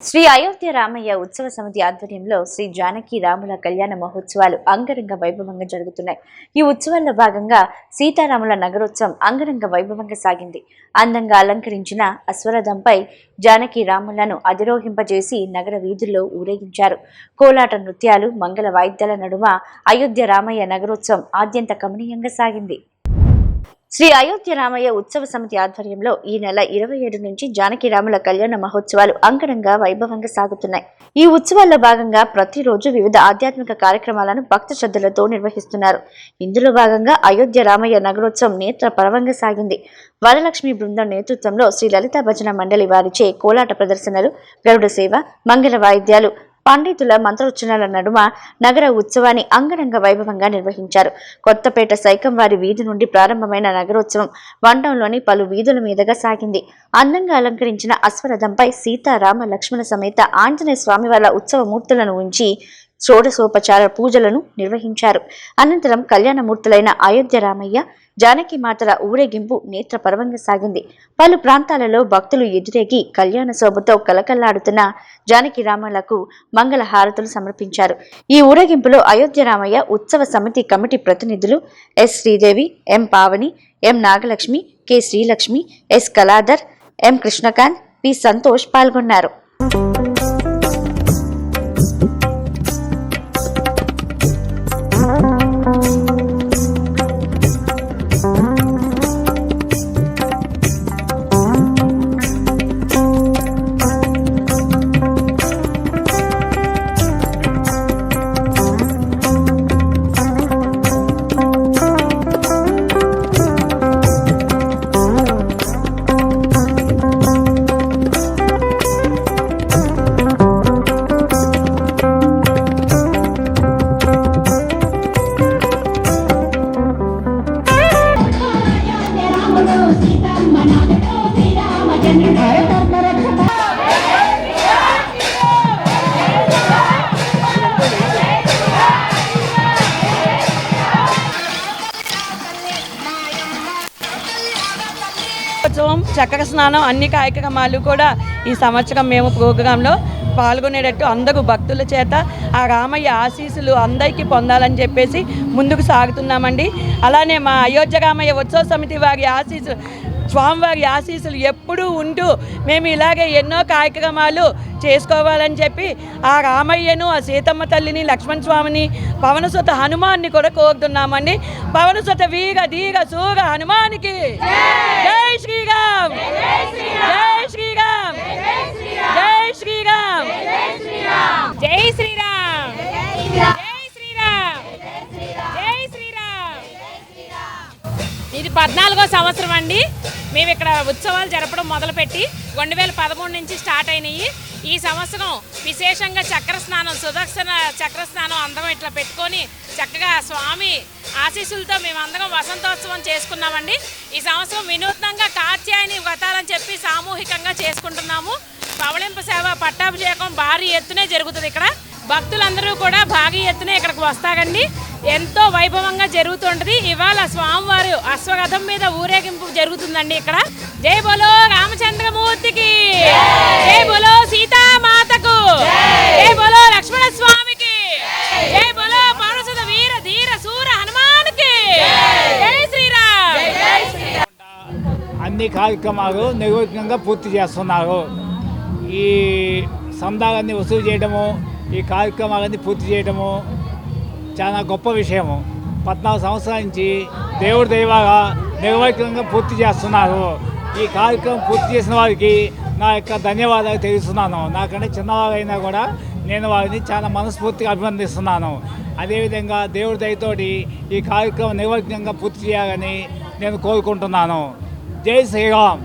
శ్రీ అయోధ్య రామయ్య ఉత్సవ సమితి ఆధ్వర్యంలో శ్రీ జానకి రాముల కళ్యాణ మహోత్సవాలు అంగరంగ వైభవంగా జరుగుతున్నాయి. ఈ ఉత్సవాల్లో భాగంగా సీతారాముల నగరోత్సవం అంగరంగ వైభవంగా సాగింది. అందంగా అలంకరించిన అశ్వరథంపై జానకి రాములను అధిరోహింపజేసి నగర వీధుల్లో ఊరేగించారు. కోలాట నృత్యాలు, మంగళ వాయిద్యాల నడుమ అయోధ్య రామయ్య నగరోత్సవం ఆద్యంత కమనీయంగా సాగింది. శ్రీ అయోధ్య రామయ్య ఉత్సవ సమితి ఆధ్వర్యంలో ఈ నెల 27 నుంచి జానకి రాముల కళ్యాణ మహోత్సవాలు అంగరంగ వైభవంగా సాగుతున్నాయి. ఈ ఉత్సవాల్లో భాగంగా ప్రతిరోజు వివిధ ఆధ్యాత్మిక కార్యక్రమాలను భక్త శ్రద్ధలతో నిర్వహిస్తున్నారు. ఇందులో భాగంగా అయోధ్య రామయ్య నగరోత్సవం నేత్ర పరవంగా సాగింది. వరలక్ష్మి బృందం నేతృత్వంలో శ్రీ లలితా భజన మండలి వారిచే కోలాట ప్రదర్శనలు, గరుడ సేవ, మంగళ వాయిద్యాలు, పండితుల మంత్రోచ్చరణల నడుమ నగర ఉత్సవాన్ని అంగరంగ వైభవంగా నిర్వహించారు. కొత్తపేట సైకంవారి వీధి నుండి ప్రారంభమైన నగరోత్సవం వంటంలోని పలు వీధుల మీదుగా సాగింది. అందంగా అలంకరించిన అశ్వరథంపై సీతారామ లక్ష్మణ సమేత ఆంజనేయ స్వామి వారి ఉత్సవ మూర్తులను ఉంచి షోడశోపచార పూజలను నిర్వహించారు. అనంతరం కళ్యాణమూర్తులైన అయోధ్య రామయ్య, జానకి మాతల ఊరేగింపు నేత్రపరవంగా సాగింది. పలు ప్రాంతాలలో భక్తులు ఎదురేగి కళ్యాణ శోభతో కలకల్లాడుతున్న జానకి రామలకు మంగళ హారతులు సమర్పించారు. ఈ ఊరేగింపులో అయోధ్య రామయ్య ఉత్సవ సమితి కమిటీ ప్రతినిధులు ఎస్ శ్రీదేవి, ఎం పావని, ఎం నాగలక్ష్మి, కె శ్రీలక్ష్మి, ఎస్ కళాధర్, ఎం కృష్ణకాంత్, పి సంతోష్ పాల్గొన్నారు. చక్ర స్నానం అన్ని కార్యక్రమాలు కూడా ఈ సంవత్సరం మేము ప్రోగ్రాంలో పాల్గొనేటట్టు అందరూ భక్తుల చేత ఆ రామయ్య ఆశీస్సులు అందరికీ పొందాలని చెప్పేసి ముందుకు సాగుతున్నామండి. అలానే మా అయోధ్య రామయ్య ఉత్సవ సమితి వారి ఆశీస్సులు, స్వామివారి ఆశీస్సులు ఎప్పుడూ ఉంటూ మేము ఇలాగే ఎన్నో కార్యక్రమాలు చేసుకోవాలని చెప్పి ఆ రామయ్యను, ఆ సీతమ్మ తల్లిని, లక్ష్మణ స్వామిని, పవనసుత హనుమాన్ని కూడా కోరుతున్నామండి. పవనసుత వీర ధీర సూర హనుమానికి జై శ్రీరామ్, జై శ్రీరామ్, జై శ్రీరామ్, జై శ్రీరామ్, జై శ్రీరామ్, జై శ్రీరామ్. ఇది 14వ సంవత్సరం అండి. మేము ఇక్కడ ఉత్సవాలు జరపడం మొదలుపెట్టి 2013 నుంచి స్టార్ట్ అయినాయి. ఈ సంవత్సరం విశేషంగా చక్రస్నానం, సుదర్శన చక్రస్నానం అందరం ఇట్లా పెట్టుకొని చక్కగా స్వామి ఆశీస్సులతో మేమందరం వసంతోత్సవం చేసుకున్నామండి. ఈ సంవత్సరం వినూత్నంగా కాత్యాయని వ్రతాలని చెప్పి సామూహికంగా చేసుకుంటున్నాము. పవళింపు సేవ, పట్టాభిషేకం భారీ ఎత్తునే జరుగుతుంది. ఇక్కడ భక్తులందరూ కూడా భారీ ఎత్తున ఇక్కడికి వస్తారండి. ఎంతో వైభవంగా జరుగుతుంటది. ఇవాళ స్వామివారు అశ్వరథం మీద ఊరేగింపు జరుగుతుందండి ఇక్కడ. జై బోలో రామచంద్రమూర్తికి, జై బోలో సీతామాతకు, జై బోలో లక్ష్మణ స్వామికి, జై బోలో పవనసుత వీర ధీర సూర హనుమానికి, జై శ్రీరామ్. అన్ని కార్యక్రమాలు నిర్విఘ్నంగా పూర్తి చేస్తున్నారు. ఈ సందాలన్నీ వసూలు చేయడము, ఈ కార్యక్రమాలన్నీ పూర్తి చేయడము చాలా గొప్ప విషయము. 14 సంవత్సరాల నుంచి దేవుడి దైవాగా నిర్విఘ్నంగా పూర్తి చేస్తున్నారు. ఈ కార్యక్రమం పూర్తి చేసిన వారికి నా యొక్క ధన్యవాదాలు తెలుస్తున్నాను. నాకంటే చిన్నవారైనా కూడా నేను వారిని చాలా మనస్ఫూర్తిగా అభినందిస్తున్నాను. అదేవిధంగా దేవుడి దయతోటి ఈ కార్యక్రమం నిర్విఘ్నంగా పూర్తి చేయాలని నేను కోరుకుంటున్నాను. జై శ్రీరామ్.